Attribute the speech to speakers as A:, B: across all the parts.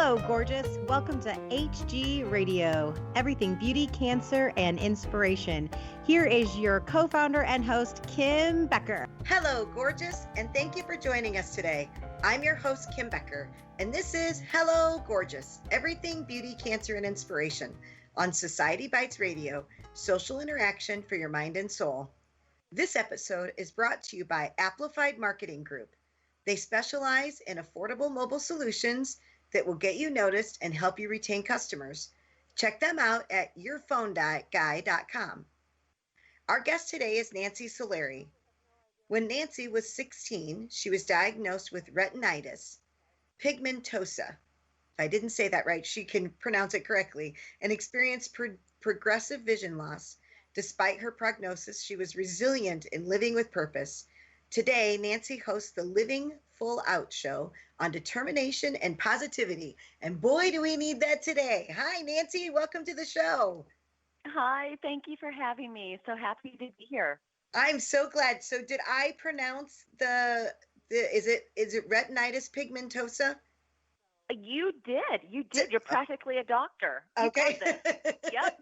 A: Hello, gorgeous. Welcome to HG Radio, everything beauty, cancer, and inspiration. Here is your co-founder and host, Kim Becker.
B: Hello, gorgeous, and thank you for joining us today. I'm your host, Kim Becker, and this is Hello, Gorgeous, everything beauty, cancer, and inspiration on Society Bites Radio, social interaction for your mind and soul. This episode is brought to you by Amplified Marketing Group. They specialize in affordable mobile solutions that will get you noticed and help you retain customers. Check them out at yourphoneguy.com. Our guest today is Nancy Solari. When Nancy was 16, she was diagnosed with retinitis, pigmentosa. If I didn't say that right, she can pronounce it correctly, and experienced progressive vision loss. Despite her prognosis, she was resilient in living with purpose. Today, Nancy hosts the Living Full Out show on determination and positivity. And boy, do we need that today. Hi, Nancy. Welcome to the show.
C: Hi. Thank you for having me. So happy to be here.
B: I'm so glad. So did I pronounce is it retinitis pigmentosa?
C: You did. You're practically a doctor.
B: Okay.
C: Yep.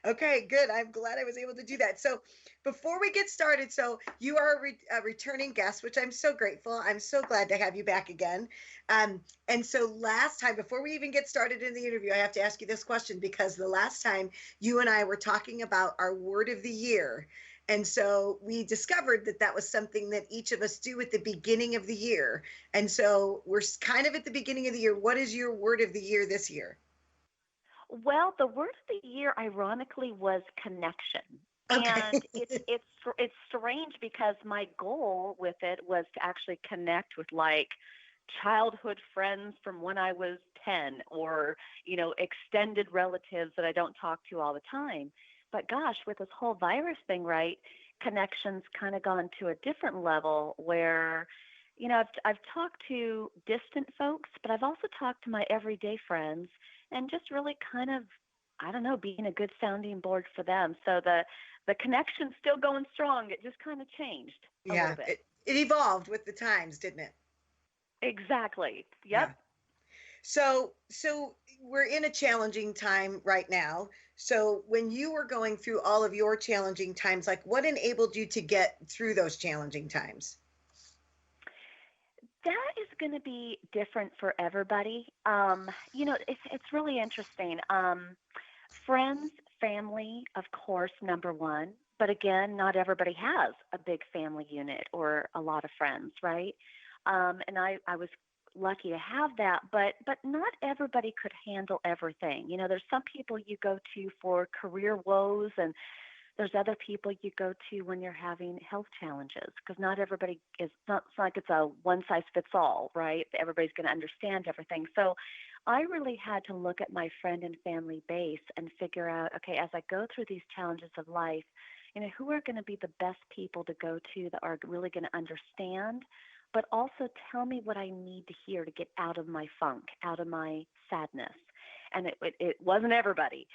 B: Okay, good. I'm glad I was able to do that. So before we get started, so you are a returning guest, which I'm so grateful. I'm so glad to have you back again. And so last time, before we even get started in the interview, I have to ask you this question because the last time you and I were talking about our word of the year. And so we discovered that that was something that each of us do at the beginning of the year. And so we're kind of at the beginning of the year. What is your word of the year this year?
C: Well, the word of the year, ironically, was connection.
B: Okay.
C: And it's strange because my goal with it was to actually connect with like childhood friends from when I was 10 or, extended relatives that I don't talk to all the time. But gosh, with this whole virus thing, right, connections kind of gone to a different level where, I've talked to distant folks, but I've also talked to my everyday friends and just really kind of, being a good sounding board for them. So the connection's still going strong. It just kind of changed a little bit.
B: It evolved with the times, didn't it?
C: Exactly. Yep.
B: Yeah. So we're in a challenging time right now. So when you were going through all of your challenging times, like what enabled you to get through those challenging times?
C: That is going to be different for everybody. It's really interesting. Friends, family, of course, number one. But again, not everybody has a big family unit or a lot of friends, right? And I was lucky to have that, but not everybody could handle everything. There's some people you go to for career woes, and there's other people you go to when you're having health challenges, because not everybody it's not like it's a one size fits all, right? Everybody's going to understand everything. So I really had to look at my friend and family base and figure out, okay, as I go through these challenges of life, who are going to be the best people to go to that are really going to understand, but also tell me what I need to hear to get out of my funk, out of my sadness. And it wasn't everybody.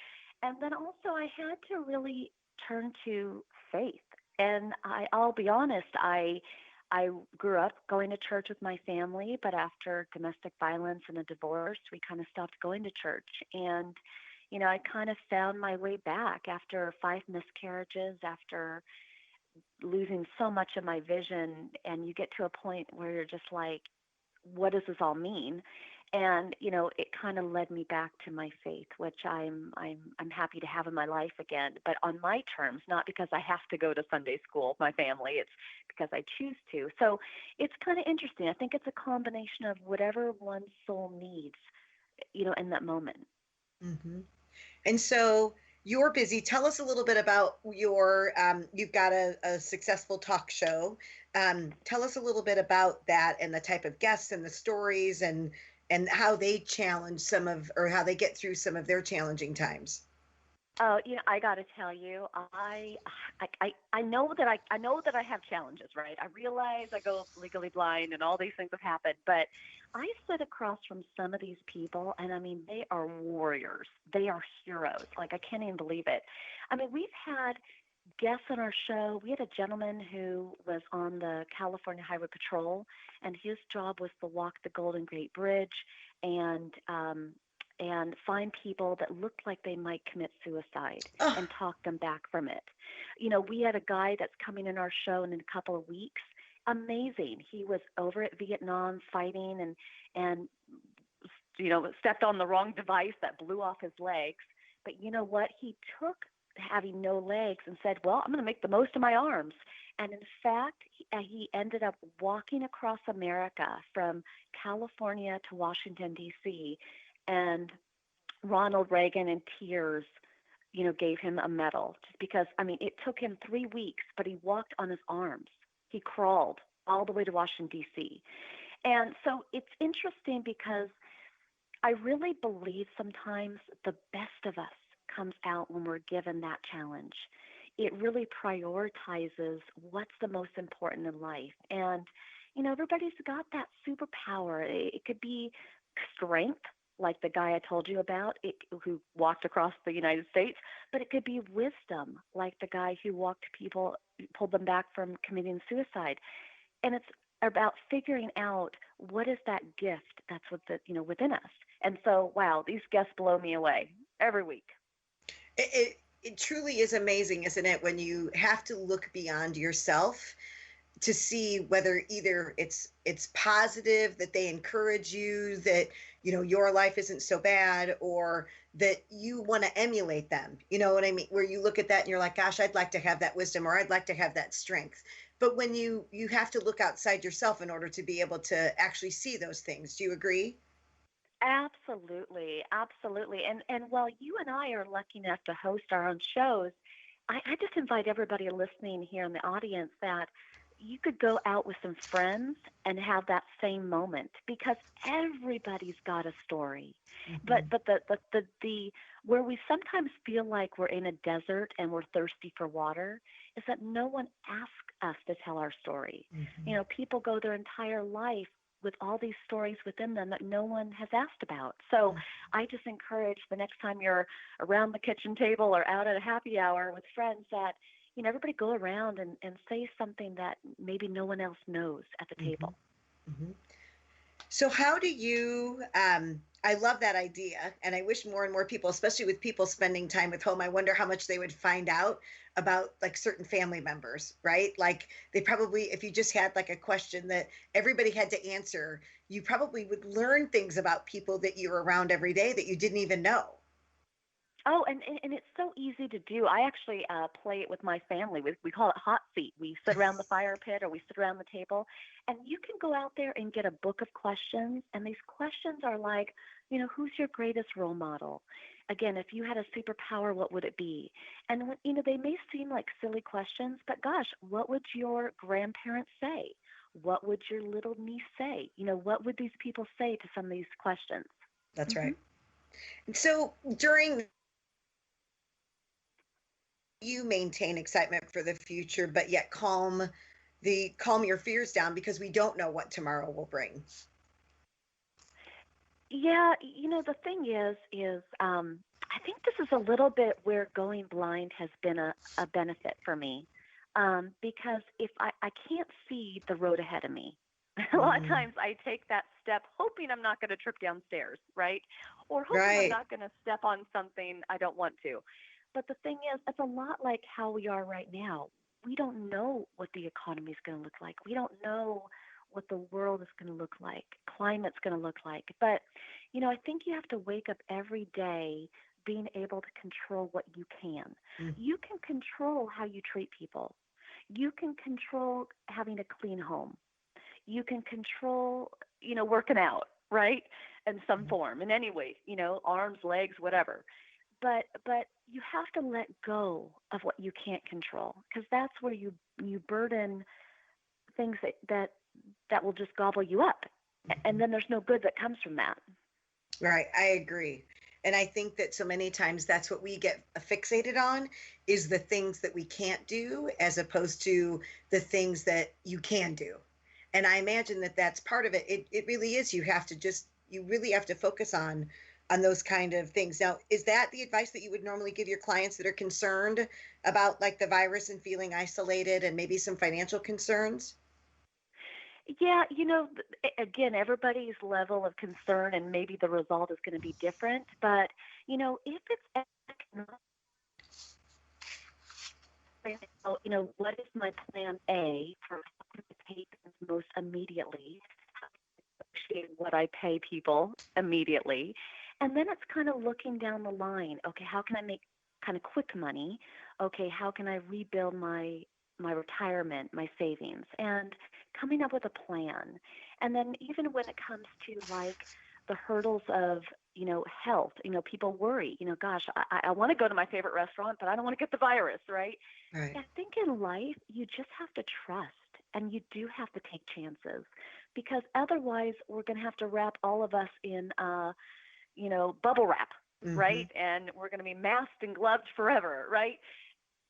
C: And then also I had to really turn to faith. And I'll be honest, I grew up going to church with my family, but after domestic violence and a divorce, we kind of stopped going to church. And, I kind of found my way back after 5 miscarriages, after losing so much of my vision, and you get to a point where you're just like, what does this all mean? And it kind of led me back to my faith, which I'm happy to have in my life again, but on my terms, not because I have to go to Sunday school with my family. It's because I choose to. So it's kind of interesting. I think it's a combination of whatever one's soul needs, in that moment.
B: Mm-hmm. And so you're busy. Tell us a little bit about you've got a successful talk show. Tell us a little bit about that and the type of guests and the stories and how they challenge how they get through some of their challenging times.
C: Oh, I got to tell you, I know that I have challenges, right? I realize I go legally blind and all these things have happened, but I sit across from some of these people, and I mean, they are warriors. They are heroes. Like, I can't even believe it. I mean, we've had guests on our show. We had a gentleman who was on the California Highway Patrol, and his job was to walk the Golden Gate Bridge. and find people that looked like they might commit suicide
B: Oh,
C: and talk them back from it. You know, we had a guy that's coming in our show in a couple of weeks. Amazing. He was over at Vietnam fighting and stepped on the wrong device that blew off his legs. But you know what? He took having no legs and said, well, I'm going to make the most of my arms. And in fact, he ended up walking across America from California to Washington, D.C. And Ronald Reagan in tears, gave him a medal just because, I mean, it took him 3 weeks, but he walked on his arms. He crawled all the way to Washington, D.C. And so it's interesting because I really believe sometimes the best of us comes out when we're given that challenge. It really prioritizes what's the most important in life. And, everybody's got that superpower. It could be strength, like the guy I told you about, who walked across the United States, but it could be wisdom, like the guy who pulled them back from committing suicide. And it's about figuring out what is that gift that's within us. And so, wow, these guests blow me away every week.
B: it truly is amazing, isn't it, when you have to look beyond yourself to see whether either it's positive, that they encourage you, that your life isn't so bad, or that you want to emulate them. You know what I mean? Where you look at that and you're like, gosh, I'd like to have that wisdom, or I'd like to have that strength. But when you have to look outside yourself in order to be able to actually see those things. Do you agree?
C: Absolutely, absolutely. And while you and I are lucky enough to host our own shows, I just invite everybody listening here in the audience that you could go out with some friends and have that same moment, because everybody's got a story.
B: Mm-hmm.
C: But the where we sometimes feel like we're in a desert and we're thirsty for water is that no one asks us to tell our story.
B: Mm-hmm.
C: People go their entire life with all these stories within them that no one has asked about. So I just encourage the next time you're around the kitchen table or out at a happy hour with friends that, everybody go around and say something that maybe no one else knows at the table.
B: Mm-hmm. So how do you, I love that idea. And I wish more and more people, especially with people spending time with home, I wonder how much they would find out about like certain family members, right? Like they probably, if you just had like a question that everybody had to answer, you probably would learn things about people that you're around every day that you didn't even know.
C: Oh, and it's so easy to do. I actually play it with my family. We call it hot seat. We sit around the fire pit or we sit around the table, and you can go out there and get a book of questions. And these questions are like, who's your greatest role model? Again, if you had a superpower, what would it be? And they may seem like silly questions, but gosh, what would your grandparents say? What would your little niece say? What would these people say to some of these questions?
B: That's
C: Mm-hmm.
B: right. And so during you maintain excitement for the future, but yet calm your fears down because we don't know what tomorrow will bring.
C: Yeah, the thing is I think this is a little bit where going blind has been a benefit for me, because if I can't see the road ahead of me, a lot of times I take that step hoping I'm not going to trip downstairs, right? Or hoping I'm
B: Right.
C: not going to step on something I don't want to. But the thing is, it's a lot like how we are right now. We don't know what the economy is going to look like. We don't know what the world is going to look like, climate's going to look like. But, I think you have to wake up every day being able to control what you can.
B: Mm.
C: You can control how you treat people. You can control having a clean home. You can control, working out, right? In some form, in any way, arms, legs, whatever. But you have to let go of what you can't control, because that's where you burden things that will just gobble you up. And then there's no good that comes from that.
B: Right. I agree. And I think that so many times that's what we get fixated on, is the things that we can't do as opposed to the things that you can do. And I imagine that that's part of it. It really is. You really have to focus on those kind of things. Now, is that the advice that you would normally give your clients that are concerned about like the virus and feeling isolated and maybe some financial concerns?
C: Yeah, again, everybody's level of concern and maybe the result is going to be different. But, if it's economic, what is my plan A for how to pay things most immediately? Negotiate what I pay people immediately. And then it's kind of looking down the line. Okay, how can I make kind of quick money? Okay, how can I rebuild my retirement, my savings, and coming up with a plan. And then even when it comes to like the hurdles of health, people worry, gosh, I want to go to my favorite restaurant, but I don't want to get the virus, right?
B: Right.
C: I think in life, you just have to trust and you do have to take chances because otherwise we're going to have to wrap all of us in, bubble wrap,
B: Mm-hmm.
C: right? And we're going to be masked and gloved forever, right?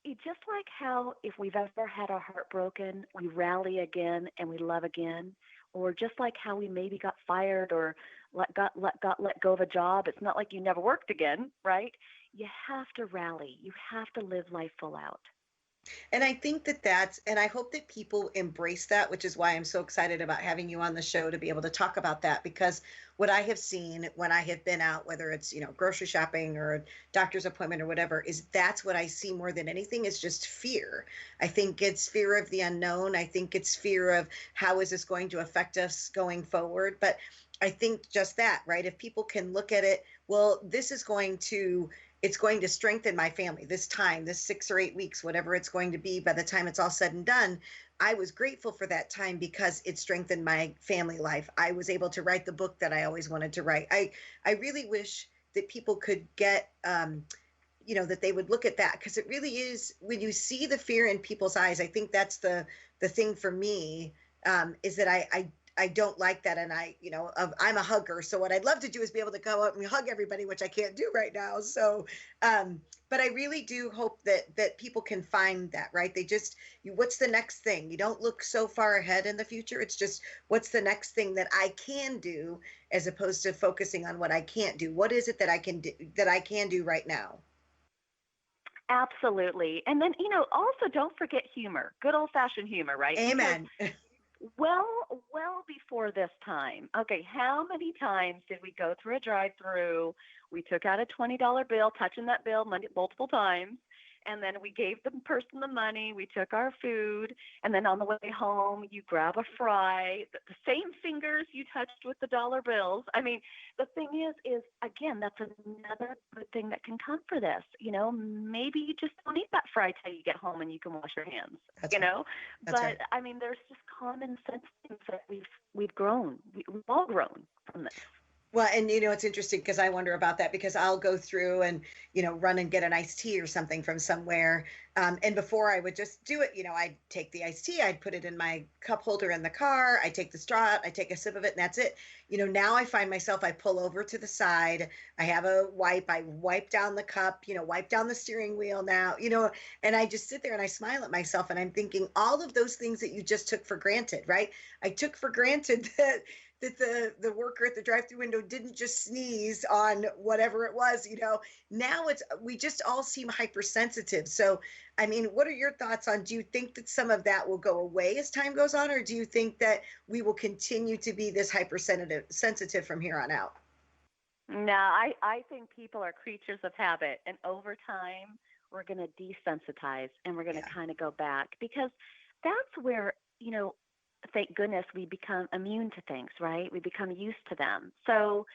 C: Just like how if we've ever had our heart broken, we rally again and we love again, or just like how we maybe got fired or got let go of a job, it's not like you never worked again, right? You have to rally. You have to live life full out.
B: And I think that and I hope that people embrace that, which is why I'm so excited about having you on the show to be able to talk about that. Because what I have seen when I have been out, whether it's, grocery shopping or a doctor's appointment or whatever, is that's what I see more than anything is just fear. I think it's fear of the unknown. I think it's fear of how is this going to affect us going forward. But I think just that, right? If people can look at it, well, it's going to strengthen my family this time, this 6 or 8 weeks, whatever it's going to be by the time it's all said and done. I was grateful for that time because it strengthened my family life. I was able to write the book that I always wanted to write. I really wish that people could get, that they would look at that because it really is when you see the fear in people's eyes. I think that's the thing for me, is that I don't like that. And I'm a hugger. So what I'd love to do is be able to go out and hug everybody, which I can't do right now. So, but I really do hope that people can find that, right? What's the next thing? You don't look so far ahead in the future. It's just, what's the next thing that I can do as opposed to focusing on what I can't do? What is it that I can do right now?
C: Absolutely. And then, also don't forget humor, good old fashioned humor, right? Because
B: Amen.
C: well, well before this time. Okay, how many times did we go through a drive-through? We took out a $20 bill, touching that bill multiple times, and then we gave the person the money. We took our food, and then on the way home, you grab a fry. The same fingers you touched with the dollar bills. I mean, the thing is again, that's another good thing that can come for this. Maybe you just don't eat that fry till you get home and you can wash your hands.
B: That's
C: You
B: right.
C: know,
B: That's
C: but
B: right.
C: I mean, there's just common sense things that we've grown. We've all grown from this.
B: Well, and it's interesting because I wonder about that because I'll go through and run and get an iced tea or something from somewhere. And before I would just do it, I'd take the iced tea, I'd put it in my cup holder in the car, I take the straw out, I take a sip of it, and that's it. Now I find myself, I pull over to the side, I have a wipe, I wipe down the cup, wipe down the steering wheel now, and I just sit there and I smile at myself and I'm thinking all of those things that you just took for granted, right? I took for granted that the worker at the drive-through window didn't just sneeze on whatever it was. Now we just all seem hypersensitive. So I mean, what are your thoughts on, do you think that some of that will go away as time goes on, or do you think that we will continue to be this hypersensitive from here on out?
C: No, I think people are creatures of habit, and over time, we're going to desensitize and we're going to
B: Yeah.
C: kind of go back because that's where, thank goodness we become immune to things, right? We become used to them. So,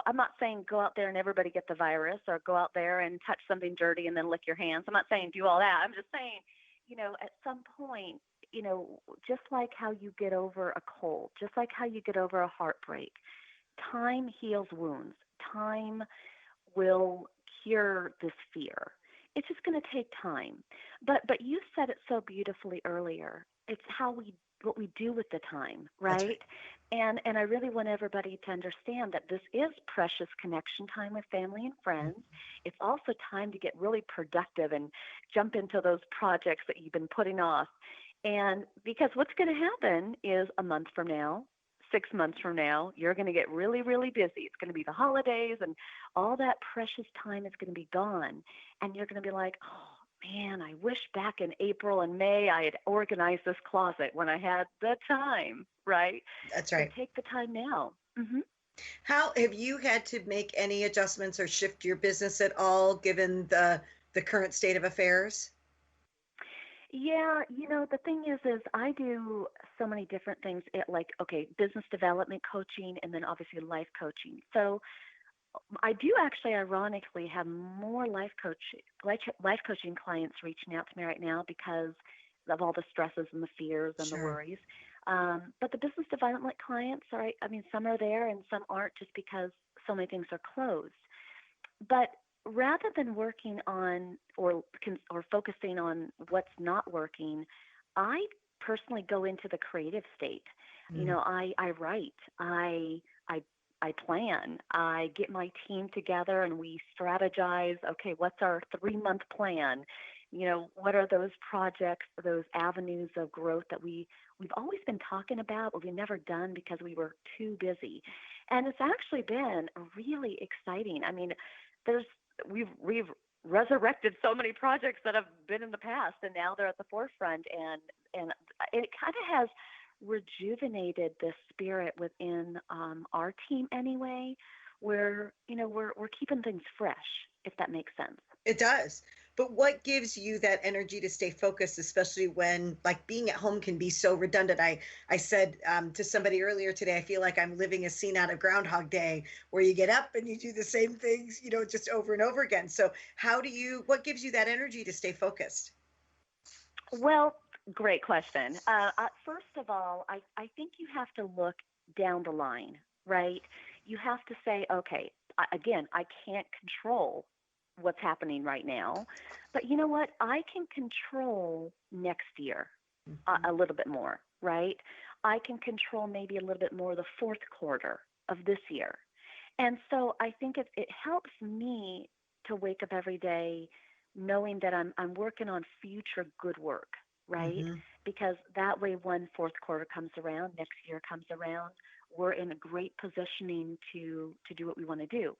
C: I'm not saying go out there and everybody get the virus or go out there and touch something dirty and then lick your hands. I'm not saying do all that. I'm just saying, at some point, just like how you get over a cold, just like how you get over a heartbreak, time heals wounds. Time will cure this fear. It's just going to take time. But you said it so beautifully earlier. It's how we what we do with the time,
B: That's right.
C: right? And I really want everybody to understand that this is precious connection time with family and friends. It's also time to get really productive and jump into those projects that you've been putting off. And because what's going to happen is a month from now, 6 months from now, you're going to get really, really busy. It's going to be the holidays and all that precious time is going to be gone. And you're going to be like, oh, man, I wish back in April and May I had organized this closet when I had the time, right?
B: That's
C: So
B: right.
C: take the time now. Hmm.
B: How have you had to make any adjustments or shift your business at all given the current state of affairs?
C: Yeah, the thing is I do so many different things at like, okay, business development coaching and then obviously life coaching. So I do actually ironically have more life coaching clients reaching out to me right now because of all the stresses and the fears and the
B: Sure.
C: worries. But the business development clients are, I mean, some are there and some aren't just because so many things are closed. But rather than working on or focusing on what's not working, I personally go into the creative state.
B: Mm.
C: I write, I I plan. I get my team together and we strategize. Okay, what's our 3 month plan? What are those projects, those avenues of growth that we've always been talking about, but we've never done because we were too busy. And it's actually been really exciting. I mean, there's we've resurrected so many projects that have been in the past, and now they're at the forefront, and it kind of has rejuvenated the spirit within our team anyway, where we're keeping things fresh, if that makes sense.
B: It does. But what gives you that energy to stay focused, especially when like being at home can be so redundant? I said to somebody earlier today, I feel like I'm living a scene out of Groundhog Day where you get up and you do the same things, just over and over again. So what gives you that energy to stay focused?
C: Well, great question. First of all, I think you have to look down the line, right? You have to say, okay, again, I can't control what's happening right now, but you know what? I can control next year
B: Mhm.
C: a little bit more, right? I can control maybe a little bit more the fourth quarter of this year. And so I think it helps me to wake up every day knowing that I'm working on future good work, right?
B: Mhm.
C: Because that way when fourth quarter comes around, next year comes around, we're in a great positioning to do what we want to do.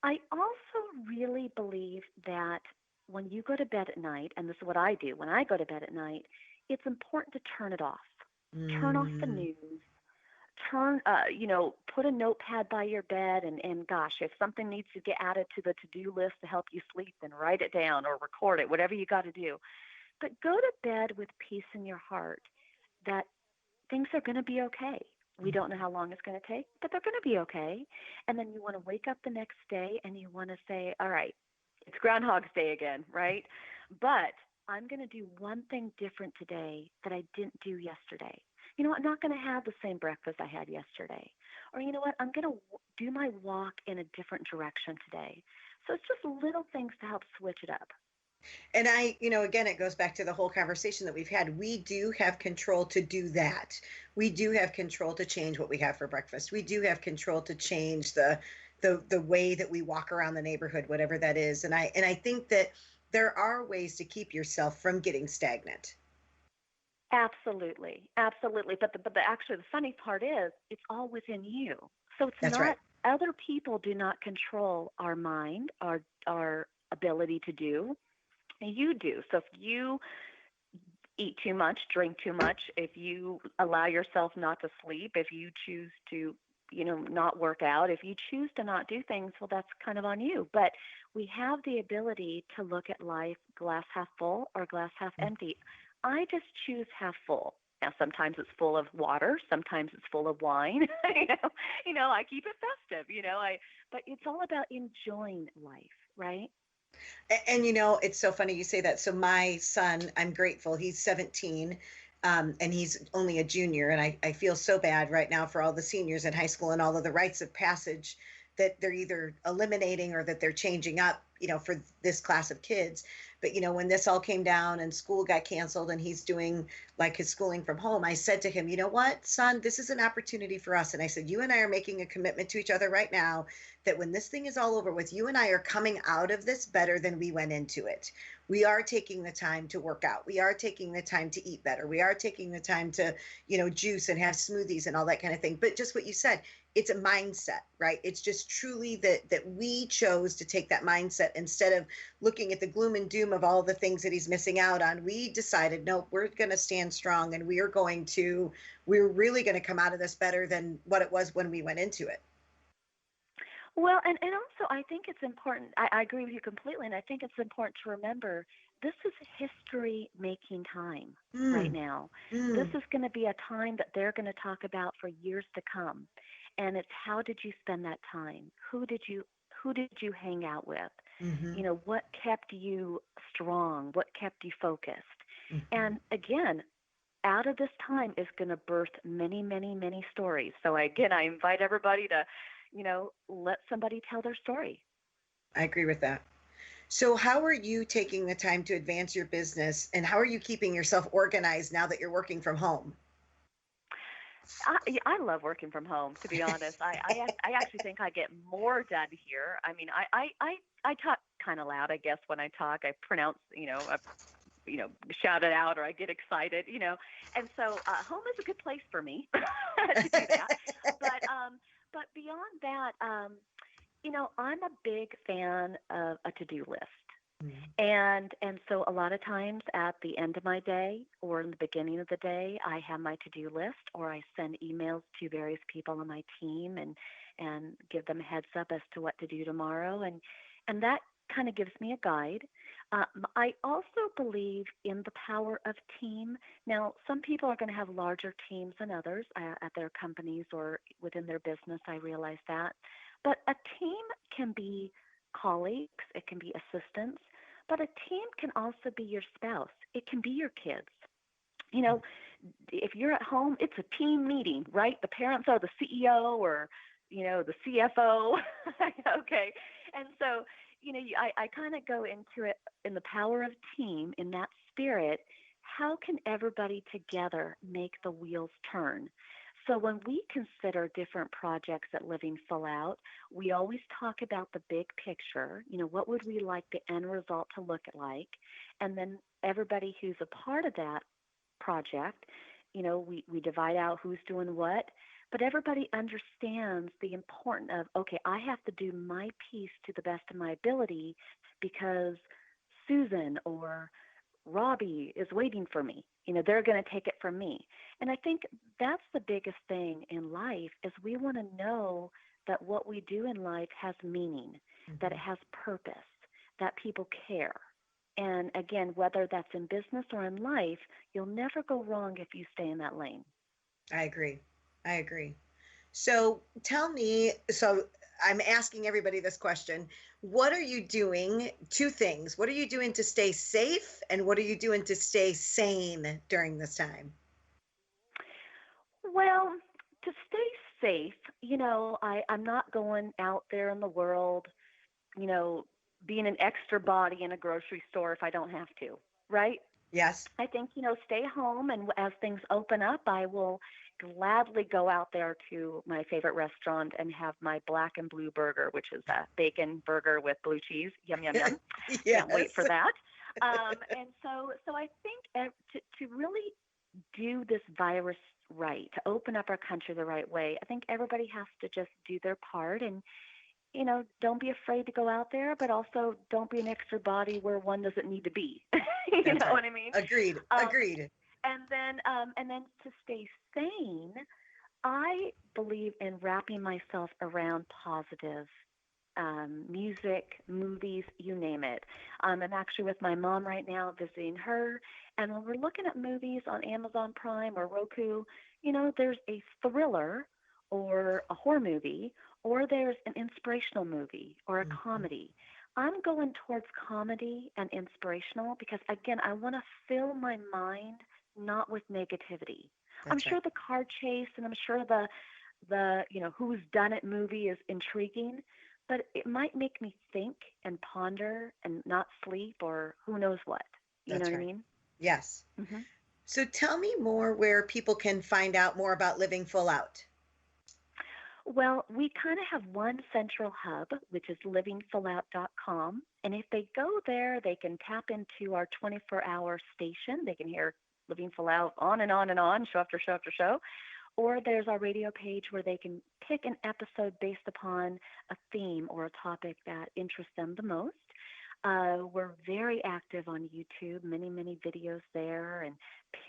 C: I also really believe that when you go to bed at night, and this is what I do when I go to bed at night, it's important to turn it off. Turn off the
B: Mm.
C: news, put a notepad by your bed, and gosh, if something needs to get added to the to-do list to help you sleep, then write it down or record it, whatever you got to do. But go to bed with peace in your heart that things are going to be okay. We don't know how long it's going to take, but they're going to be okay. And then you want to wake up the next day and you want to say, all right, it's Groundhog's Day again, right? But I'm going to do one thing different today that I didn't do yesterday. I'm not going to have the same breakfast I had yesterday. Or you know what? I'm going to do my walk in a different direction today. So it's just little things to help switch it up.
B: And again, it goes back to the whole conversation that we've had. We do have control to do that. We do have control to change what we have for breakfast. We do have control to change the way that we walk around the neighborhood, whatever that is. And I think that there are ways to keep yourself from getting stagnant.
C: Absolutely, absolutely. But the funny part is, it's all within you. So it's
B: That's right.
C: not other people do not control our mind, our ability to do. You do. So if you eat too much, drink too much, if you allow yourself not to sleep, if you choose to, not work out, if you choose to not do things, well, that's kind of on you. But we have the ability to look at life glass half full or glass half empty. I just choose half full. Now, sometimes it's full of water, sometimes it's full of wine. I keep it festive. But it's all about enjoying life, right?
B: And it's so funny you say that. So my son, I'm grateful. He's 17, and he's only a junior. And I feel so bad right now for all the seniors in high school and all of the rites of passage that they're either eliminating or that they're changing up, for this class of kids. But, when this all came down and school got canceled and he's doing like his schooling from home, I said to him, you know what, son, this is an opportunity for us. And I said, you and I are making a commitment to each other right now that when this thing is all over with, you and I are coming out of this better than we went into it. We are taking the time to work out. We are taking the time to eat better. We are taking the time to, juice and have smoothies and all that kind of thing. But just what you said, it's a mindset, right? It's just truly that we chose to take that mindset mindset. Instead of looking at the gloom and doom of all the things that he's missing out on, we decided, no, we're going to stand strong, and we're really going to come out of this better than what it was when we went into it.
C: Well, and also I think it's important. I agree with you completely, and I think it's important to remember this is history making time right
B: Mm,
C: now. This
B: mm,
C: is going to be a time that they're going to talk about for years to come. And it's how did you spend that time? Who did you hang out with?
B: mm-hmm,
C: What kept you strong? What kept you focused?
B: mm-hmm.
C: And again, out of this time is going to birth many, many, many stories. So again, I invite everybody to, let somebody tell their story.
B: I agree with that. So, how are you taking the time to advance your business, and how are you keeping yourself organized now that you're working from home?
C: I love working from home, to be honest. I actually think I get more done here. I mean, I talk kind of loud, I guess, when I talk. I pronounce, shout it out, or I get excited, And so home is a good place for me to do that. But beyond that, I'm a big fan of a to-do list.
B: Mm,
C: And so a lot of times at the end of my day or in the beginning of the day, I have my to-do list, or I send emails to various people on my team and give them a heads up as to what to do tomorrow. And that kind of gives me a guide. I also believe in the power of team. Now, some people are going to have larger teams than others at their companies or within their business. I realize that. But a team can be colleagues, it can be assistants, but a team can also be your spouse. It can be your kids. You know, if you're at home, it's a team meeting, right? The parents are the CEO or, the CFO. Okay. And so, I kind of go into it in the power of team, in that spirit. How can everybody together make the wheels turn? So when we consider different projects at Living Full Out, we always talk about the big picture. What would we like the end result to look like? And then everybody who's a part of that project, we divide out who's doing what, but everybody understands the importance of, okay, I have to do my piece to the best of my ability because Susan or Robbie is waiting for me. They're going to take it from me. And I think that's the biggest thing in life is we want to know that what we do in life has meaning, that it
B: mhm.
C: has purpose, that people care. And again, whether that's in business or in life, you'll never go wrong if you stay in that lane.
B: I agree. I agree. So tell me, so I'm asking everybody this question. What are you doing? Two things. What are you doing to stay safe? And what are you doing to stay sane during this time?
C: Well, to stay safe, I'm not going out there in the world, you know, being an extra body in a grocery store if I don't have to, right?
B: Yes.
C: I think, stay home, and as things open up, I will gladly go out there to my favorite restaurant and have my black and blue burger, which is a bacon burger with blue cheese. Yum, yum, yum. Can't wait
B: Yes.
C: for that. And so I think to really do this virus right, to open up our country the right way, I think everybody has to just do their part and, don't be afraid to go out there, but also don't be an extra body where one doesn't need to be. You
B: That's
C: know
B: right.
C: what I mean?
B: Agreed.
C: Um,
B: Agreed.
C: and then to stay sane, I believe in wrapping myself around positive music, movies, you name it. I'm actually with my mom right now, visiting her, and when we're looking at movies on Amazon Prime or Roku, there's a thriller or a horror movie, or there's an inspirational movie or a
B: Mhm.
C: comedy. I'm going towards comedy and inspirational because, again, I want to fill my mind not with negativity. I'm
B: That's right.
C: sure the car chase and I'm sure the who's done it movie is intriguing, but it might make me think and ponder and not sleep or who knows what. You know
B: That's
C: what I
B: right.
C: mean?
B: Yes.
C: hmm
B: So tell me more where people can find out more about living full out.
C: Well, we kind of have one central hub, which is livingfullout.com. And if they go there, they can tap into our 24-hour station. They can hear Living Full Out on and on and on, show after show after show. Or there's our radio page where they can pick an episode based upon a theme or a topic that interests them the most. We're very active on YouTube, many, many videos there, and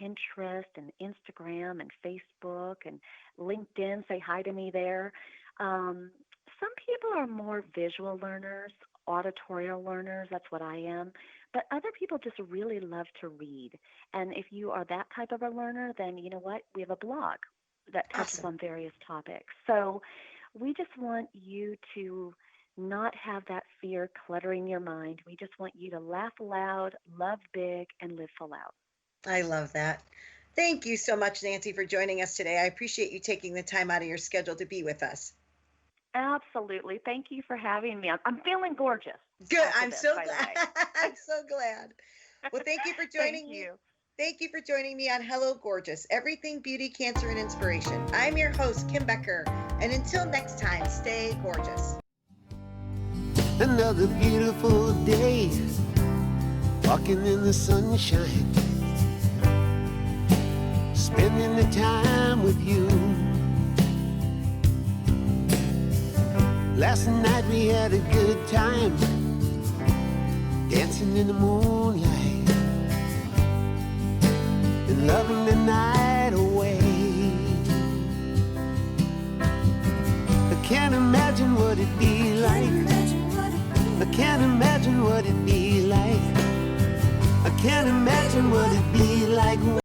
C: Pinterest and Instagram and Facebook and LinkedIn. Say hi to me there. Um, some people are more visual learners, auditorial learners. That's what I am. But other people just really love to read. And if you are that type of a learner, then you know what? We have a blog that touches
B: Awesome.
C: on various topics. So we just want you to not have that fear cluttering your mind. We just want you to laugh loud, love big, and live full out.
B: I love that. Thank you so much, Nancy, for joining us today. I appreciate you taking the time out of your schedule to be with us.
C: Absolutely. Thank you for having me. I'm feeling gorgeous.
B: Good.
C: After
B: I'm
C: this,
B: so
C: by the
B: glad.
C: way.
B: I'm so glad. Well, thank you for joining
C: Thank
B: me.
C: you.
B: Thank you for joining me on Hello Gorgeous, Everything Beauty, Cancer, and Inspiration. I'm your host, Kim Becker. And until next time, stay gorgeous.
D: Another beautiful day, walking in the sunshine, spending the time with you. Last night we had a good time, dancing in the moonlight and loving the night away. I can't imagine what it'd be like. I can't imagine what it'd be like. I can't imagine what it'd be like.